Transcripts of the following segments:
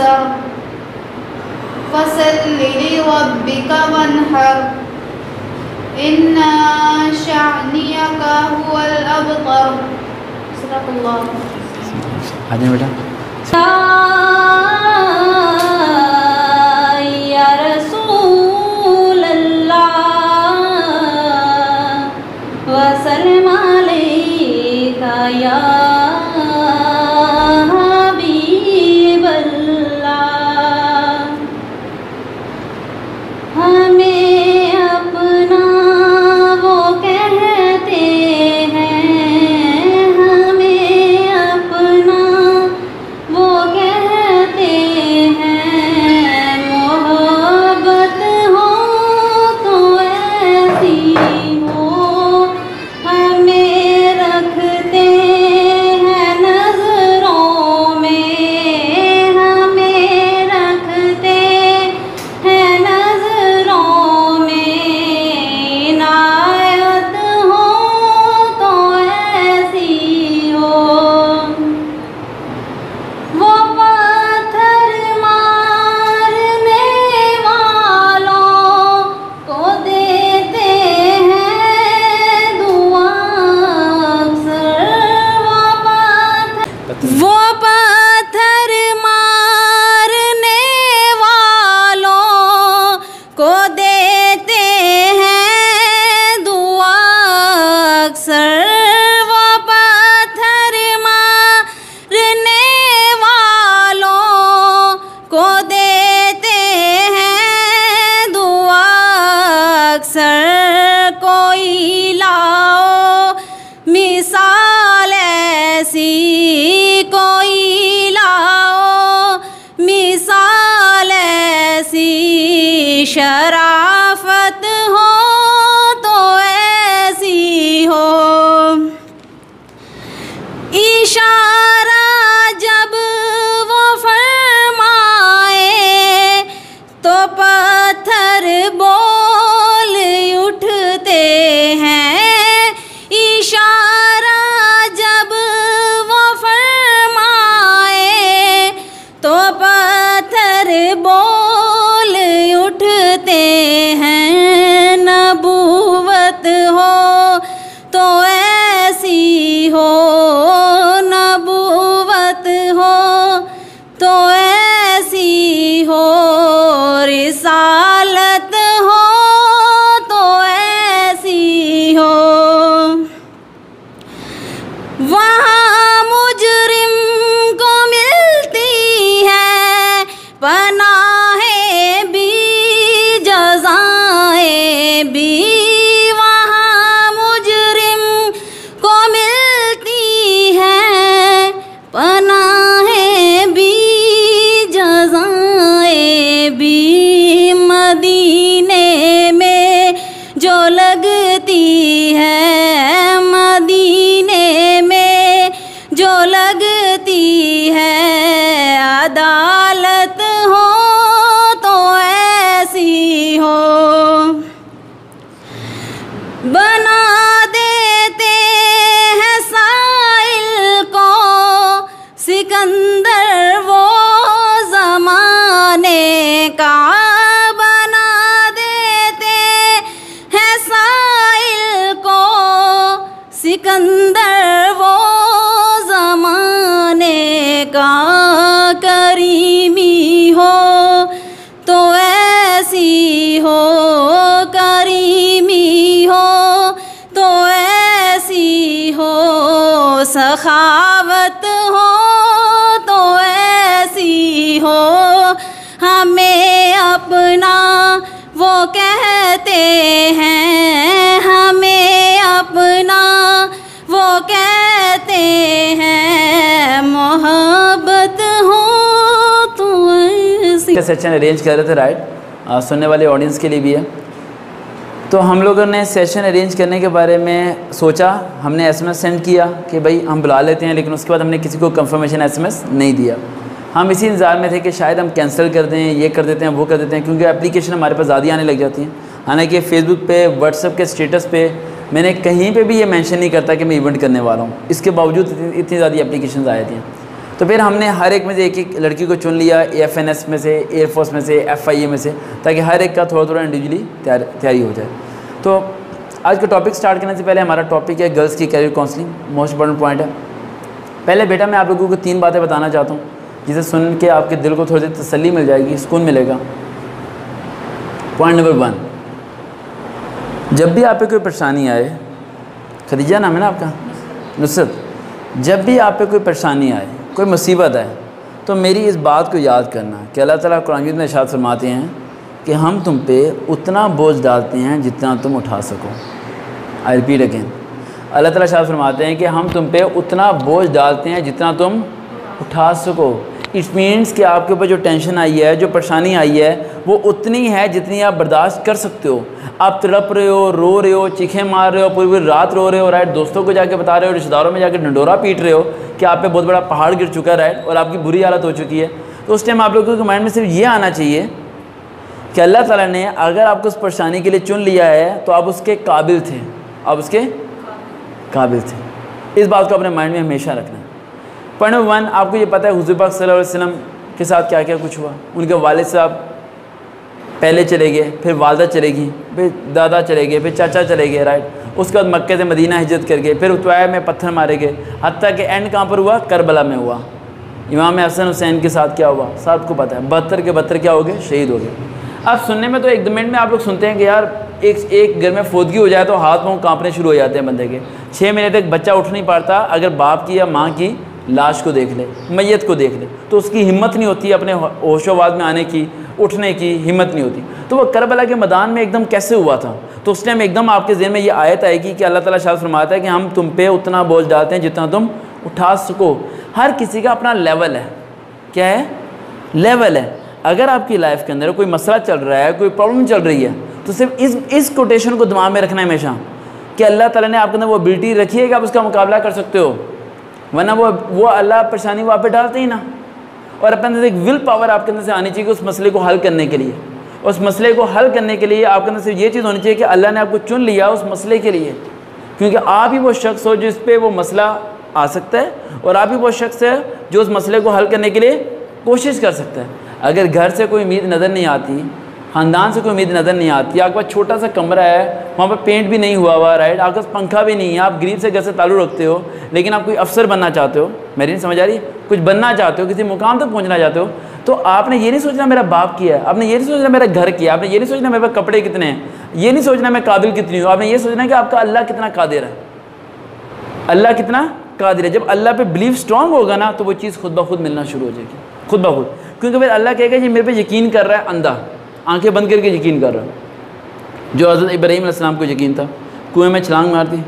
वन्हसर फसल्लि लिरब्बिका वन्हर इन्ना शानियका हुवल अबतर। सदक़ल्लाह। आजा बेटा। या रसूल अल्लाह वसल्लम अलैका या हबीब अल्लाह। हमें अपना वो कहते हैं, हमें अपना वो कहते हैं। मोहब्बत हो तो ऐसी हो, हमें रखते हैं नजरों में, हमें रखते हैं नजरों में। इनायत हो तो ऐसी हो, वो पत्थर मारने वालों को देते हैं दुआ अक्सर। वो पत्थर मारने वालों को देते हैं दुआ अक्सर। वो पत्थर मारने वालों को देते हैं दुआ अक्सर। कोई लाओ मिसाल ऐसी, कोई लाओ मिसाल ऐसी। शराफत हो तो ऐसी हो, इशारा जब वो फरमाए तो पत्थर बोल उठते हैं। इशारा जब वो फरमाए तो पत्थर बोल उठते हैं। नबूवत हो तो ऐसी हो, नबूवत हो तो ऐसी हो। रिसालत हो तो ऐसी हो, वहाँ मुजरिम को मिलती है पनाहें भी जज़ाएं भी। वहाँ मुजरिम को मिलती है पनाहें भी जज़ाएं भी। मदीने में जो लगती है, मदीने में जो लगती है अदालत हो तो ऐसी हो। बना देते हैं साइल को सिकंदर वो ज़माने का। बना देते हैं साइल को सिकंदर वो ज़माने का। करीमी हो तो ऐसी हो, करीमी हो तो ऐसी हो। सखावत हो तो ऐसी हो, हमें अपना वो कहते हैं, हमें अपना वो कहते हैं। मोहब्बत हो तो ऐसी। सेशन अरेंज कर रहे थे, राइट, सुनने वाले ऑडियंस के लिए भी है। तो हम लोगों ने सेशन अरेंज करने के बारे में सोचा, हमने एसएमएस सेंड किया कि भाई हम बुला लेते हैं, लेकिन उसके बाद हमने किसी को कंफर्मेशन एसएमएस नहीं दिया। हम इसी इंतज़ार में थे कि शायद हम कैंसिल कर दें, ये कर देते हैं, वो कर देते हैं, क्योंकि एप्लीकेशन हमारे पास ज़्यादा आने लग जाती हैं। हालांकि फेसबुक पे, व्हाट्सएप के स्टेटस पे मैंने कहीं पे भी ये मेंशन नहीं करता कि मैं इवेंट करने वाला हूँ, इसके बावजूद इतनी ज़्यादा एप्लीकेशंस आए थी। तो फिर हमने हर एक में से एक एक लड़की को चुन लिया, AFNS में से, एयरफोर्स में से, FIA में से, ताकि हर एक का थोड़ा थोड़ा इंडिविजुअली तैयारी हो जाए। तो आज का टॉपिक स्टार्ट करने से पहले हमारा टॉपिक है गर्ल्स की career counselling, most important point है। पहले बेटा मैं आप लोगों को 3 बातें बताना चाहता हूँ जिसे सुन के आपके दिल को थोड़ी सी तसल्ली मिल जाएगी, सुकून मिलेगा। पॉइंट नंबर 1, जब भी आप पे कोई परेशानी आए, खदीजा नाम है ना आपका, नुसरत, जब भी आप पे कोई परेशानी आए, कोई मुसीबत आए, तो मेरी इस बात को याद करना कि अल्लाह ताला कुरान में इरशाद फरमाते हैं कि हम तुम पे उतना बोझ डालते हैं जितना तुम उठा सको। आई रिपीट अगेन, अल्लाह ताला इरशाद फरमाते हैं कि हम तुम पे उतना बोझ डालते हैं जितना तुम उठा सको। इट मीन्स कि आपके ऊपर जो टेंशन आई है, जो परेशानी आई है, वो उतनी है जितनी आप बर्दाश्त कर सकते हो। आप तड़प रहे हो, रो रहे हो, चीखें मार रहे हो, पूरी रात रो रहे हो, राइट, दोस्तों को जाके बता रहे हो, रिश्तेदारों में जाके ढंडोरा पीट रहे हो कि आप पे बहुत बड़ा पहाड़ गिर चुका है, राइट, और आपकी बुरी हालत हो चुकी है। तो उस टाइम आप लोगों के माइंड में सिर्फ ये आना चाहिए कि अल्लाह ताला ने अगर आपको उस परेशानी के लिए चुन लिया है तो आप उसके काबिल थे, आप उसके काबिल थे। इस बात को अपने माइंड में हमेशा रखना है। पॉइंट नंबर 1, आपको ये पता है हुज़ूर पाक सल्लल्लाहु अलैहि वसल्लम के साथ क्या क्या कुछ हुआ। उनके वालिद साहब पहले चले गए, फिर वालदा चले गई, फिर दादा चले गए, फिर चाचा चले गए, राइट। उसके बाद मक्के से मदीना हिजरत कर गए, फिर उतवाया में पत्थर मारे गए, हत्ता कि एंड कहाँ पर हुआ, करबला में हुआ। इमाम हसन हुसैन के साथ क्या हुआ, सबको पता है, 72 के 72 क्या हो गए, शहीद हो गए। अब सुनने में तो एक मिनट में आप लोग सुनते हैं कि यार एक घर में फोदगी हो जाए तो हाथ पाँव कांपने शुरू हो जाते हैं बंदे के। 6 महीने तक बच्चा उठ नहीं पाता अगर बाप की या माँ की लाश को देख ले, मैयत को देख ले, तो उसकी हिम्मत नहीं होती अपने होशोवाद में आने की, उठने की हिम्मत नहीं होती। तो वो करबला के मैदान में एकदम कैसे हुआ था, तो उस टाइम एकदम आपके ज़हन में ये आयत आएगी कि अल्लाह ताला शायद फरमाता है कि हम तुम पे उतना बोझ डालते हैं जितना तुम उठा सको। हर किसी का अपना लेवल है, क्या है, लेवल है। अगर आपकी लाइफ के अंदर कोई मसला चल रहा है, कोई प्रॉब्लम चल रही है, तो सिर्फ इस कोटेशन को दिमाग में रखना है हमेशा कि अल्लाह ताला ने आपके अंदर वो एबिलिटी रखी है कि आप उसका मुकाबला कर सकते हो, वरना वो अल्लाह परेशानी वो आप पे डालते ही ना। और अपने अंदर एक विल पावर आपके अंदर से आनी चाहिए कि उस मसले को हल करने के लिए, उस मसले को हल करने के लिए आपके अंदर सिर्फ ये चीज़ होनी चाहिए कि अल्लाह ने आपको चुन लिया उस मसले के लिए, क्योंकि आप ही वो शख्स हो जिस पे वो मसला आ सकता है, और आप ही वो शख्स है जो उस मसले को हल करने के लिए कोशिश कर सकता है। अगर घर से कोई उम्मीद नज़र नहीं आती, ख़ानदान से कोई उम्मीद नज़र नहीं आती, आपके पास छोटा सा कमरा है, वहाँ पर पेंट भी नहीं हुआ हुआ, राइट, आपके पास पंखा भी नहीं है, आप गरीब से घर से ताल्लुक़ रखते हो, लेकिन आप कोई अफसर बनना चाहते हो, मेरी नहीं समझ आ रही, कुछ बनना चाहते हो, किसी मुकाम तक पहुँचना चाहते हो, तो आपने ये नहीं सोचना मेरा बाप किया है, आपने ये नहीं सोचना मेरा घर किया, आपने ये नहीं सोचना मेरे पास कपड़े कितने हैं, ये नहीं सोचना मैं काबिल कितनी हूँ, आपने ये सोचना कि आपका अल्लाह कितना कादिर है, अल्लाह कितना कादिर है। जब अल्लाह पे बिलीव स्ट्रांग होगा ना, तो वो चीज़ खुद ब खुद मिलना शुरू हो जाएगी, खुद ब खुद। क्योंकि फिर अल्लाह कहेगा ये मेरे पे यकीन कर रहा है, अंधा, आंखें बंद करके यकीन कर रहा है। जो हज़रत इब्राहीम अलैहिस्सलाम को यकीन था, कुएं में छलांग मार दी,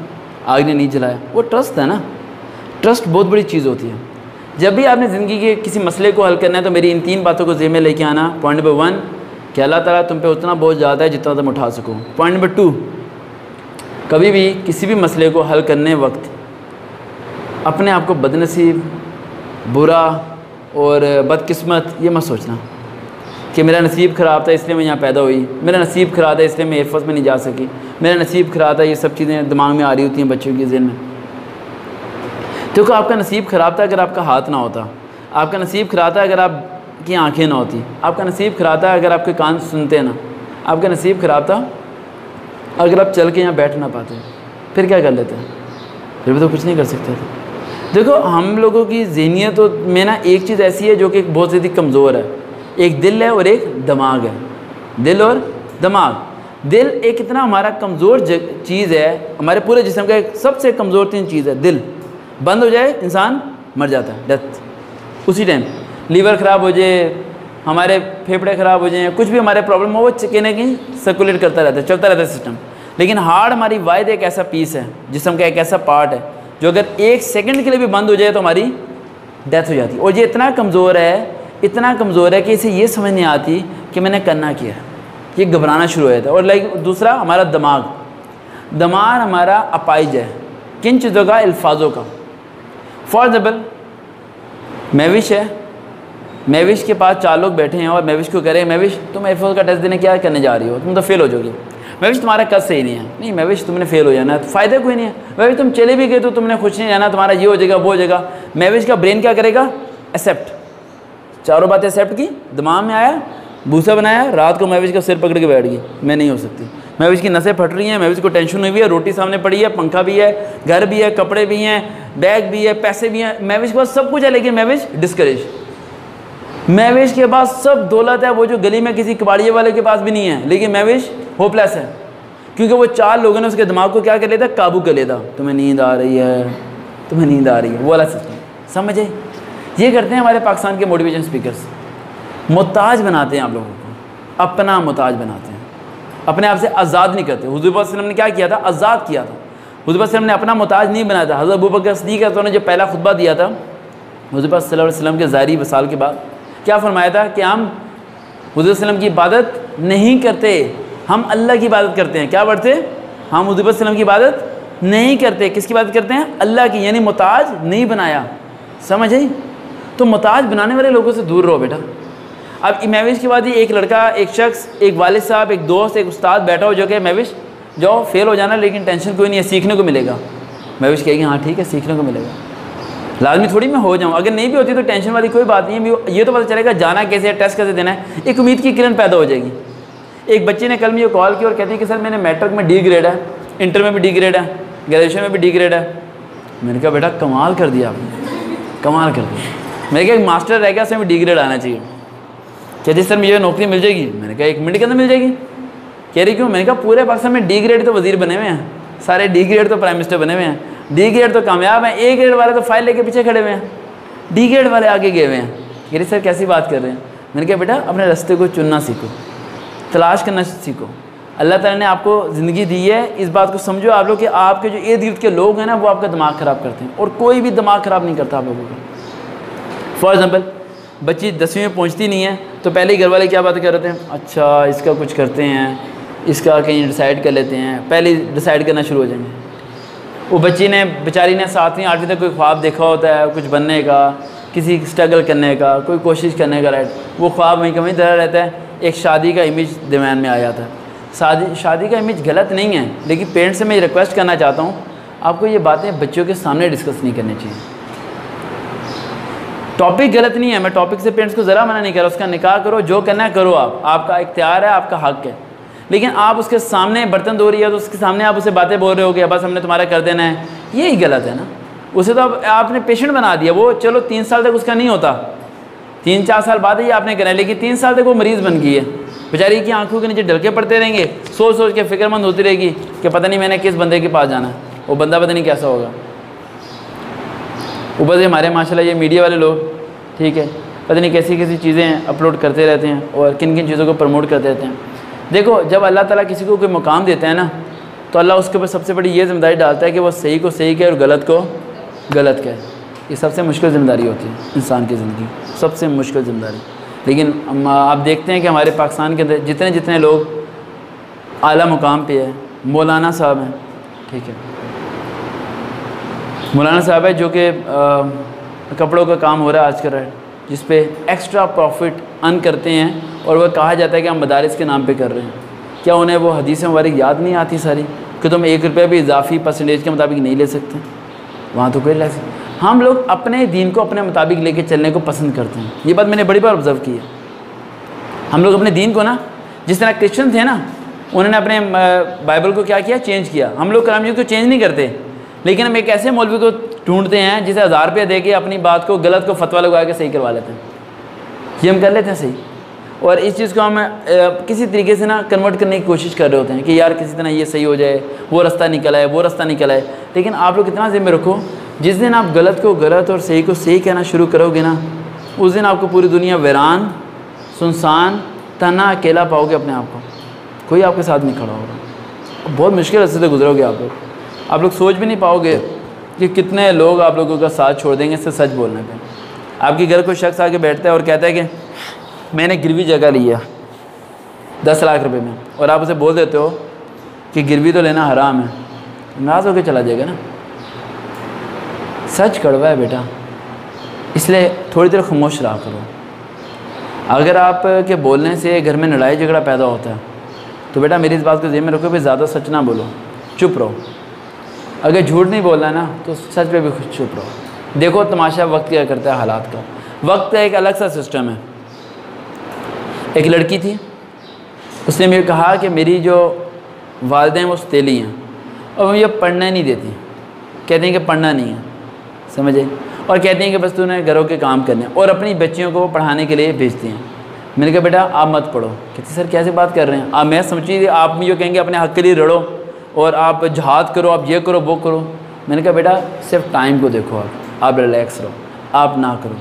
आग ने नहीं जलाया, वो ट्रस्ट है ना। ट्रस्ट बहुत बड़ी चीज़ होती है। जब भी आपने ज़िंदगी के किसी मसले को हल करना है तो मेरी इन 3 बातों को ज़हन में लेके आना। पॉइंट नंबर 1 कि अल्लाह ताला तुम पे उतना बोझ ज़्यादा है जितना तुम उठा सको। पॉइंट नंबर 2, कभी भी किसी भी मसले को हल करने वक्त अपने आप को बदनसीब, बुरा और बदकिस्मत ये मत सोचना कि मेरा नसीब ख़राब था इसलिए मैं यहाँ पैदा हुई, मेरा नसीब ख़राब था इसलिए मैं एयरफोर्स में नहीं जा सकी, मेरा नसीब ख़राब था। ये सब चीज़ें दिमाग में आ रही होती हैं बच्चों के ज़हन में। क्योंकि आपका नसीब ख़राब था अगर आपका हाथ ना होता, आपका नसीब ख़राब था अगर आपकी आँखें ना होती, आपका नसीब ख़राब था अगर आपके कान सुनते ना, आपका नसीब ख़राब था अगर आप चल के यहाँ बैठ ना पाते, फिर क्या कर लेते हैं, फिर भी तो कुछ नहीं कर सकते थे। देखो हम लोगों की ज़हनियत में ना एक चीज़ ऐसी है जो कि बहुत ज़्यादा कमज़ोर है, एक दिल है और एक दिमाग है, दिल और दिमाग। दिल एक इतना हमारा कमज़ोर चीज़ है, हमारे पूरे जिस्म का एक सबसे कमज़ोर 3 चीज़ है। दिल बंद हो जाए इंसान मर जाता है, डेथ उसी टाइम। लीवर ख़राब हो जाए, हमारे फेफड़े ख़राब हो जाए, कुछ भी हमारे प्रॉब्लम हो, वो कहीं कहीं सर्कुलेट करता रहता है, चलता रहता है सिस्टम। लेकिन हार्ट हमारी वाहिद एक ऐसा पीस है, जिस्म का एक ऐसा पार्ट है जो अगर 1 सेकंड के लिए भी बंद हो जाए तो हमारी डेथ हो जाती है। और ये इतना कमज़ोर है, इतना कमज़ोर है कि इसे ये समझ नहीं आती कि मैंने करना क्या है, ये घबराना शुरू हो जाता है। और लाइक दूसरा हमारा दिमाग, दिमाग हमारा अपाइज है किन चीज़ों का, अल्फाजों का। फॉर एग्जाम्पल महविश है, महविश के पास 4 लोग बैठे हैं और महविश को कह रहे हैं महविश तुम एयरफोर्स का टेस्ट देने क्या करने जा रही हो, तुम तो फेल हो जाओगी। महविश तुम्हारा कद सही नहीं है, नहीं महविश तुमने फेल हो जाना है, तो फ़ायदा कोई नहीं है। महविश तुम चले भी गए तो तुमने खुश नहीं रहना, तुम्हारा ये हो जाएगा वो हो जाएगा। महविश का ब्रेन क्या करेगा, एक्सेप्ट, चारों बातें एक्सेप्ट की, दिमाग में आया, भूसा बनाया, रात को महविश का सिर पकड़ के बैठ गई, मैं नहीं हो सकती। महविश की नसें फट रही हैं, महविश को टेंशन हुई है, रोटी सामने पड़ी है, पंखा भी है, घर भी है, कपड़े भी हैं, बैग भी है, पैसे भी हैं, महविश के पास सब कुछ है, लेकिन महविश डिस्करेज। महविश के पास सब दौलत है, वो जो गली में किसी कबाड़िए वाले के पास भी नहीं है, लेकिन महविश होपलेस है, क्योंकि वो 4 लोगों ने उसके दिमाग को क्या कर लेता, काबू कर लेता। तुम्हें नींद आ रही है, तुम्हें नींद आ रही है, वो वाला सिस्टम समझे। ये करते हैं हमारे पाकिस्तान के मोटिवेशन स्पीकर्स, मोहताज बनाते हैं आप लोगों को, अपना मोहताज बनाते हैं, अपने आप से आज़ाद नहीं करते। हुज़ूर सल्लल्लाहु अलैहि वसल्लम ने क्या किया था, आज़ाद किया था। हुज़ूर सल्लल्लाहु अलैहि वसल्लम ने अपना मोहताज नहीं बनाया था। हज़रत अबू बकर सिद्दीक़ ने जो पहला खुतबा दिया था हुज़ूर सल्लल्लाहु अलैहि वसल्लम के ज़ाहिरी वसाल के बाद, क्या फरमाया था कि हम हुज़ूर सल्लल्लाहु अलैहि वसल्लम की इबादत नहीं करते, हम अल्लाह की इबादत करते हैं। क्या पढ़ते, हम हुज़ूर सल्लल्लाहु अलैहि वसल्लम की इबादत नहीं करते, किसकी इबादत करते हैं, अल्लाह की, यानी मोहताज नहीं बनाया। समझ आई। तो मोहताज बनाने वाले लोगों से दूर रहो बेटा। अब महविश के बाद ही एक लड़का, एक शख्स, एक वालिद साहब, एक दोस्त, एक उस्ताद बैठा हो जो कि महविश जाओ फेल हो जाना, लेकिन टेंशन कोई नहीं है, सीखने को मिलेगा। महविश कहेगी हाँ ठीक है, सीखने को मिलेगा, लाजमी थोड़ी मैं हो जाऊँ, अगर नहीं भी होती तो टेंशन वाली कोई बात नहीं है, ये तो पता चलेगा जाना कैसे है, टेस्ट कैसे देना है, एक उम्मीद की किरण पैदा हो जाएगी। एक बच्चे ने कल मुझे कॉल की और कहती है कि सर मैंने मैट्रिक में D ग्रेड है, इंटर में भी D ग्रेड है, ग्रेजुएशन में भी D ग्रेड है। मैंने कहा बेटा कमाल कर दिया आपने, कमाल कर दिया। मैंने कहा एक मास्टर रह गया, उसमें भी D ग्रेड आना चाहिए। कहती सर मुझे नौकरी मिल जाएगी। मैंने कहा 1 मिनट के अंदर मिल जाएगी। कह रही क्यों। मैंने कहा पूरे पाकिस्तान में D ग्रेड तो वजीर बने हुए हैं, सारे D ग्रेड तो प्राइम मिनिस्टर बने हुए हैं, D ग्रेड तो कामयाब हैं, A ग्रेड वाले तो फाइल लेके पीछे खड़े हुए हैं, D ग्रेड वाले आगे गए हुए हैं। कह रही सर कैसी बात कर रहे हैं। मैंने कहा बेटा अपने रास्ते को चुनना सीखो, तलाश करना सीखो। अल्लाह ताला ने आपको ज़िंदगी दी है, इस बात को समझो आप लोग कि आपके जो इर्द गिर्द के लोग हैं ना, वो आपका दिमाग ख़राब करते हैं, और कोई भी दिमाग ख़राब नहीं करता आप लोगों का। फॉर एग्ज़ाम्पल बच्ची 10वीं में पहुंचती नहीं है तो पहले ही घर वाले क्या बात कर रहे थे, अच्छा इसका कुछ करते हैं, इसका कहीं डिसाइड कर लेते हैं, पहले ही डिसाइड करना शुरू हो जाएंगे। वो बच्ची ने बेचारी ने 7वीं 8वीं तक कोई ख्वाब देखा होता है कुछ बनने का, किसी स्ट्रगल करने का, कोई कोशिश करने का, राइट, वो ख्वाब वहीं कहीं धरा रहता है। एक शादी का इमेज दिमाग में आ जाता है। शादी का इमेज गलत नहीं है, लेकिन पेरेंट्स से मैं रिक्वेस्ट करना चाहता हूँ आपको ये बातें बच्चों के सामने डिस्कस नहीं करनी चाहिए। टॉपिक गलत नहीं है, मैं टॉपिक से पेरेंट्स को ज़रा मना नहीं कर रहा, उसका निकाह करो, जो करना है करो, आप आपका इख्तियार है, आपका हक है, लेकिन आप उसके सामने बर्तन धो रही है तो उसके सामने आप उसे बातें बोल रहे हो कि बस हमने तुम्हारा कर देना है, यही गलत है ना। उसे तो आपने पेशेंट बना दिया, वो चलो 3 साल तक उसका नहीं होता, 3-4 साल बाद ही आपने करा है, लेकिन 3 साल तक वो मरीज़ बन गई है, बेचारी की आंखों के नीचे डलके पड़ते रहेंगे, सोच सोच के फिक्रमंद होती रहेगी कि पता नहीं मैंने किस बंदे के पास जाना है, वो बंदा पता नहीं कैसा होगा। ऊपर से हमारे माशाल्लाह ये मीडिया वाले लोग, ठीक है, पता नहीं कैसी कैसी चीज़ें अपलोड करते रहते हैं और किन किन चीज़ों को प्रमोट करते रहते हैं। देखो जब अल्लाह ताला किसी को कोई मुकाम देता है ना, तो अल्लाह उसके ऊपर सबसे बड़ी ये जिम्मेदारी डालता है कि वो सही को सही कहे और गलत को गलत कहे। ये सबसे मुश्किल ज़िम्मेदारी होती है इंसान की ज़िंदगी, सबसे मुश्किल ज़िम्मेदारी। लेकिन आप देखते हैं कि हमारे पाकिस्तान के अंदर जितने जितने लोग आला मुकाम पे है, मौलाना साहब हैं, ठीक है, मौलाना साहब है जो कि कपड़ों का काम हो रहा है आजकल, जिस पे एक्स्ट्रा प्रॉफिट अर्न करते हैं और वह कहा जाता है कि हम मदारिस के नाम पे कर रहे हैं। क्या उन्हें वो हदीस मुबारक याद नहीं आती सारी कि तुम 1 रुपया भी इजाफी परसेंटेज के मुताबिक नहीं ले सकते, वहाँ तो कोई ले सकते। हम लोग अपने दीन को अपने मुताबिक लेके चलने को पसंद करते हैं, ये बात मैंने बड़ी बार ऑब्ज़र्व की है। हम लोग अपने दीन को ना, जिस तरह क्रिश्चियन थे ना, उन्होंने अपने बाइबल को क्या किया, चेंज किया। हम लोग कलाम जी को चेंज नहीं करते, लेकिन हम एक ऐसे मौलवी को ढूंढते हैं जिसे 1000 रुपया दे के अपनी बात को, गलत को फतवा लगा के सही करवा लेते हैं। ये हम कर लेते हैं सही, और इस चीज़ को हम किसी तरीके से ना कन्वर्ट करने की कोशिश कर रहे होते हैं कि यार किसी तरह ये सही हो जाए, वो रास्ता निकल आए, वो रास्ता निकल आए। लेकिन आप लोग इतना ज़िम्मे रखो, जिस दिन आप गलत को गलत और सही को सही कहना शुरू करोगे ना, उस दिन आपको पूरी दुनिया वीरान, सुनसान, तना, अकेला पाओगे अपने आप को, कोई आपके साथ नहीं खड़ा होगा। बहुत मुश्किल रास्ते से गुजरोगे आप लोग सोच भी नहीं पाओगे कि कितने लोग आप लोगों का साथ छोड़ देंगे इससे सच बोलने पे। आपके घर कोई शख्स आके बैठता है और कहता है कि मैंने गिरवी जगह ली है 10 लाख रुपए में, और आप उसे बोल देते हो कि गिरवी तो लेना हराम है, नाराज़ होकर चला जाएगा ना। सच कड़वा है बेटा, इसलिए थोड़ी देर खामोश रहा करो। अगर आप के बोलने से घर में लड़ाई झगड़ा पैदा होता है तो बेटा मेरी इस बात को ज़हन में रखो, भाई ज़्यादा सच ना बोलो, चुप रहो। अगर झूठ नहीं बोलना है ना तो सच पे भी चुप रहो। देखो तमाशा वक्त क्या करता है हालात का। वक्त का एक अलग सा सिस्टम है। एक लड़की थी, उसने मुझे कहा कि मेरी जो वालिदैन हैं वो सतीली हैं और मुझे पढ़ना नहीं देती, कहती हैं कि पढ़ना नहीं है, समझे, और कहती हैं कि बस तूने घरों के काम करने, और अपनी बच्चियों को पढ़ाने के लिए भेजती हैं। मैंने कहा बेटा आप मत पढ़ो। कहती सर कैसे बात कर रहे हैं आप, मैं समझी थी आप मुझे कहेंगे अपने हक़ के लिए लड़ो और आप जहाद करो, आप ये करो वो करो। मैंने कहा बेटा सिर्फ टाइम को देखो, आप रिलैक्स रहो, आप ना करो।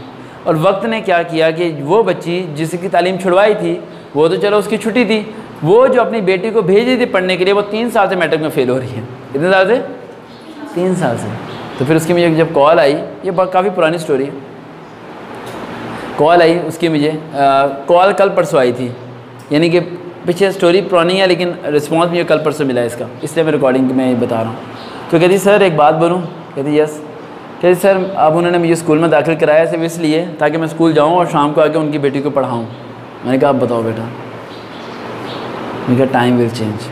और वक्त ने क्या किया कि वो बच्ची जिसकी तालीम छुड़वाई थी वो तो चलो उसकी छुट्टी थी, वो जो अपनी बेटी को भेज दी थी पढ़ने के लिए वो 3 साल से मैट्रिक में फ़ेल हो रही है। कितने साल से? 3 साल से। तो फिर उसकी मुझे जब कॉल आई, ये काफ़ी पुरानी स्टोरी है, कॉल आई उसकी मुझे कॉल कल परसों आई थी, यानी कि पीछे स्टोरी पुरानी है लेकिन रिस्पॉन्स मुझे कल परसों मिला इसका, इसलिए मैं रिकॉर्डिंग में बता रहा हूँ। तो कहती सर एक बात बोलूँ? कहती यस। कहती सर अब उन्होंने मुझे स्कूल में दाखिल कराया सिर्फ इसलिए ताकि मैं स्कूल जाऊँ और शाम को आके उनकी बेटी को पढ़ाऊँ। मैंने कहा आप बताओ बेटा। मैंने कहा टाइम विल चेंज।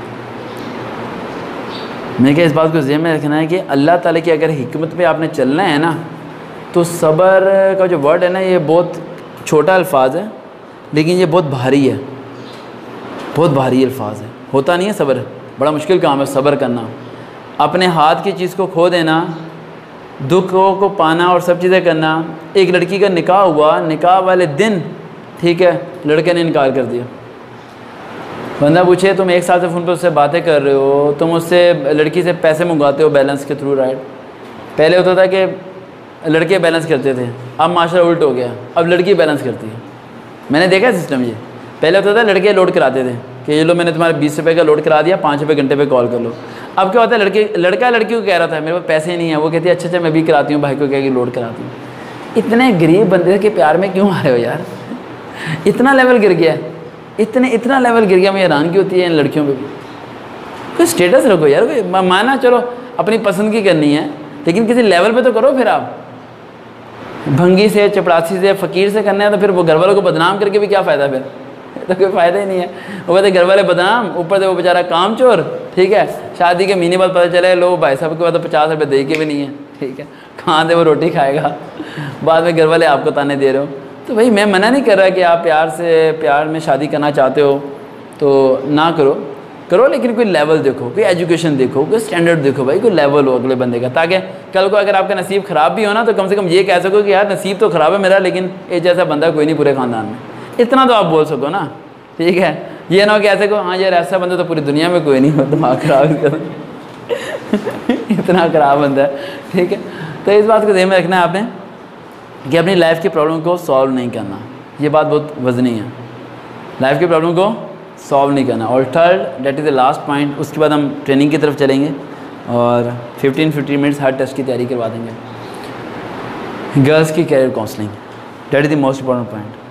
मैंने कहा इस बात को ज़हन में रखना है कि अल्लाह ताला की अगर हिकमत पे आपने चलना है ना, तो सब्र का जो वर्ड है ना, ये बहुत छोटा अल्फाज है लेकिन ये बहुत भारी है, बहुत भारी अल्फाज है। होता नहीं है सब्र, बड़ा मुश्किल काम है सब्र करना। अपने हाथ की चीज़ को खो देना, दुखों को पाना और सब चीज़ें करना। एक लड़की का निकाह हुआ, निकाह वाले दिन ठीक है लड़के ने इनकार कर दिया। बंदा पूछे तुम 1 साल से फ़ोन पर उससे बातें कर रहे हो, तुम उससे लड़की से पैसे मंगवाते हो बैलेंस के थ्रू, राइट। पहले होता था कि लड़के बैलेंस करते थे, अब माशरा उल्ट हो गया, अब लड़की बैलेंस करती है। मैंने देखा है सिस्टम ये। पहले होता था लड़के लोड कराते थे कि ये लो मैंने तुम्हारे 20 रुपये का लोड करा दिया, 5 रुपये घंटे पे कॉल कर लो। अब क्या होता है लड़का लड़की को कह रहा था मेरे पास पैसे नहीं है, वो कहती है अच्छा मैं भी कराती हूँ, भाई को कह के लोड कराती हूँ। इतने गरीब बंदे के प्यार में क्यों आ रहे हो यार? इतना लेवल गिर गया, इतना लेवल गिर गया। मुझे हैरानगी होती है इन लड़कियों पे भी। कोई स्टेटस रखो यार, कोई माना चलो अपनी पसंद की करनी है लेकिन किसी लेवल पे तो करो। फिर आप भंगी से, चपड़ासी से, फ़कीर से करना है तो फिर वो घर वालों को बदनाम करके भी क्या फ़ायदा? फिर तो कोई फ़ायदा ही नहीं है। वो कहते घर वाले बदनाम, ऊपर से वो बेचारा काम चोर, ठीक है। शादी के महीने बाद पता चले लो भाई साहब के बाद तो 50 रुपये दे के भी नहीं है, ठीक है। कहाँ से वो रोटी खाएगा? बाद में घर वाले आपको ताने दे रहे हो। तो भाई मैं मना नहीं कर रहा कि आप प्यार में शादी करना चाहते हो तो ना करो लेकिन कोई लेवल देखो, कोई एजुकेशन देखो, कोई स्टैंडर्ड देखो भाई, कोई लेवल हो अगले बंदे का, ताकि कल को अगर आपका नसीब ख़राब भी हो ना तो कम से कम ये कह सको कि यार नसीब तो ख़राब है मेरा लेकिन एक जैसा बंदा कोई नहीं पूरे ख़ानदान में। इतना तो आप बोल सको ना, ठीक है। ये ना हो कि ऐसे को हाँ यार ऐसा बंदा तो पूरी दुनिया में कोई नहीं हो, दिमाग ख़राब इतना ख़राब बंदा है, ठीक है। तो इस बात को ध्यान में रखना है आपने कि अपनी लाइफ की प्रॉब्लम को सॉल्व नहीं करना। ये बात बहुत वजनी है, लाइफ की प्रॉब्लम को सॉल्व नहीं करना। और third, date is the last point, उसके बाद हम ट्रेनिंग की तरफ चलेंगे और 15 मिनट्स हर टेस्ट की तैयारी करवा देंगे। गर्ल्स की career counselling, that is the most important point.